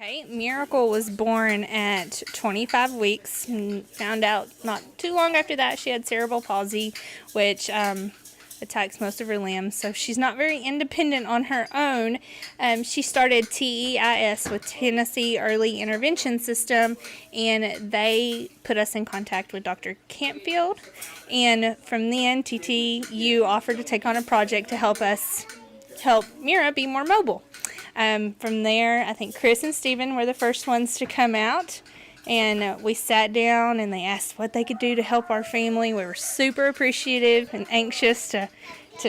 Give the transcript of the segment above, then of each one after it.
Okay, Miracle was born at 25 weeks. And found out not too long after that she had cerebral palsy, which attacks most of her limbs. So she's not very independent on her own. She started TEIS with Tennessee Early Intervention System, and they put us in contact with Dr. Campfield. And from then, TTU offered to take on a project to help Mira be more mobile. From there, I think Chris and Steven were the first ones to come out, and we sat down and they asked what they could do to help our family. We were super appreciative and anxious to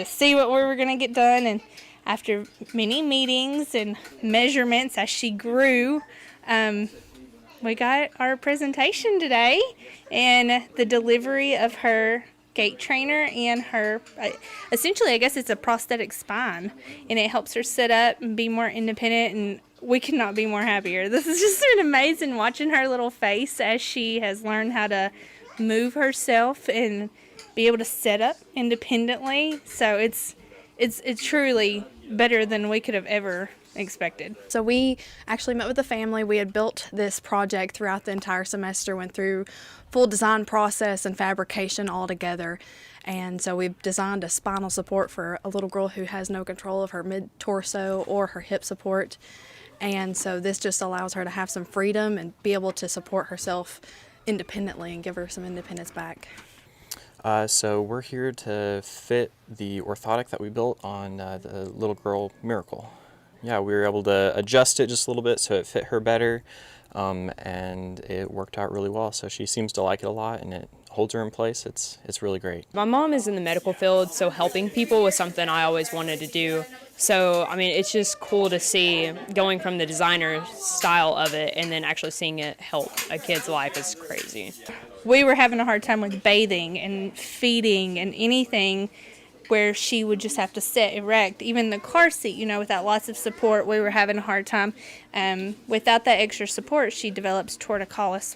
see what we were going to get done, and after many meetings and measurements as she grew, we got our presentation today and the delivery of her gait trainer and her, essentially I guess it's a prosthetic spine, and it helps her sit up and be more independent, and we could not be more happier. This has just been amazing watching her little face as she has learned how to move herself and be able to sit up independently. So it's truly better than we could have ever expected. So we actually met with the family. We had built this project throughout the entire semester, went through full design process and fabrication all together. And so we've designed a spinal support for a little girl who has no control of her mid-torso or her hip support. And so this just allows her to have some freedom and be able to support herself independently and give her some independence back. So we're here to fit the orthotic that we built on the little girl Miracle. Yeah, we were able to adjust it just a little bit so it fit her better, and it worked out really well. So she seems to like it a lot, and it holds her in place. It's really great. My mom is in the medical field, so helping people was something I always wanted to do. So, I mean, it's just cool to see going from the designer style of it and then actually seeing it help a kid's life is crazy. We were having a hard time with bathing and feeding and anything where she would just have to sit erect. Even the car seat, without lots of support, we were having a hard time. Without that extra support, she develops torticollis,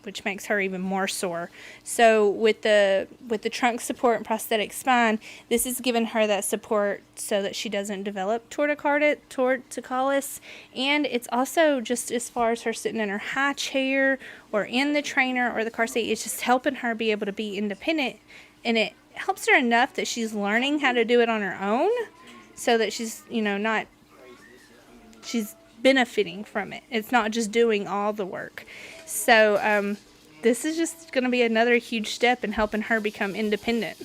which makes her even more sore. So with the trunk support and prosthetic spine, this has given her that support so that she doesn't develop torticollis. And it's also just as far as her sitting in her high chair or in the trainer or the car seat, it's just helping her be able to be independent, and it helps her enough that she's learning how to do it on her own, so that she's she's benefiting from it. It's not just doing all the work. So this is just going to be another huge step in helping her become independent.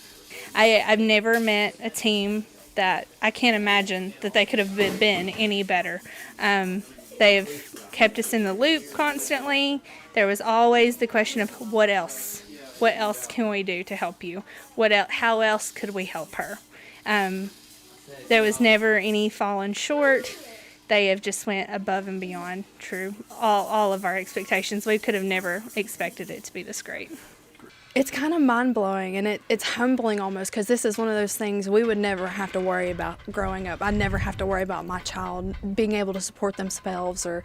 I've never met a team that I can't imagine that they could have been any better. They've kept us in the loop constantly. There was always the question of what else? What else can we do to help you? How else could we help her? There was never any falling short. They have just went above and beyond all of our expectations. We could have never expected it to be this great. It's kind of mind-blowing, and it's humbling almost, because this is one of those things we would never have to worry about growing up. I'd never have to worry about my child being able to support themselves or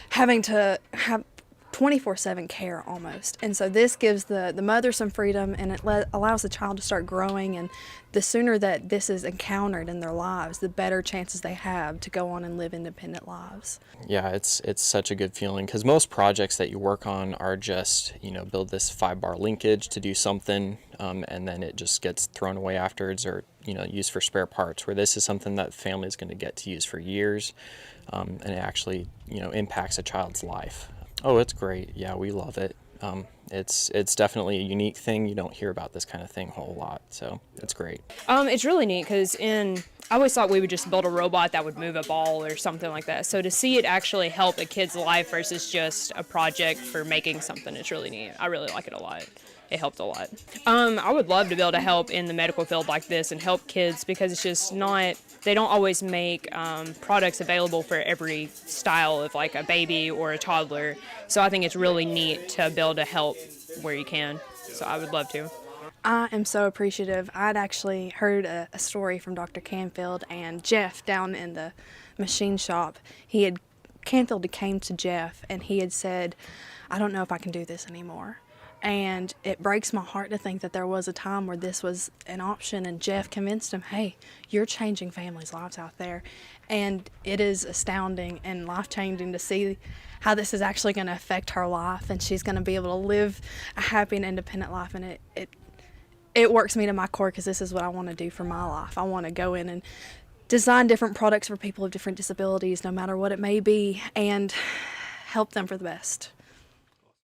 having to have 24/7 care almost. And so this gives the mother some freedom, and it allows the child to start growing, and the sooner that this is encountered in their lives, the better chances they have to go on and live independent lives. Yeah, it's such a good feeling, because most projects that you work on are just, build this 5-bar linkage to do something, and then it just gets thrown away afterwards, or, used for spare parts, where this is something that the family is going to get to use for years, and it actually, impacts a child's life. Oh, it's great. Yeah, we love it. It's definitely a unique thing. You don't hear about this kind of thing a whole lot, so it's great. It's really neat because I always thought we would just build a robot that would move a ball or something like that. So to see it actually help a kid's life versus just a project for making something, it's really neat. I really like it a lot. It helped a lot. I would love to be able to help in the medical field like this and help kids, because it's just they don't always make products available for every style of like a baby or a toddler. So I think it's really neat to be able to help where you can. So I would love to. I am so appreciative. I'd actually heard a story from Dr. Canfield and Jeff down in the machine shop. Canfield came to Jeff and he had said, "I don't know if I can do this anymore. And it breaks my heart to think that there was a time where this was an option, and Jeff convinced him, hey, you're changing families' lives out there. And it is astounding and life-changing to see how this is actually going to affect her life, and she's going to be able to live a happy and independent life. And it works me to my core, because this is what I want to do for my life. I want to go in and design different products for people with different disabilities, no matter what it may be, and help them for the best.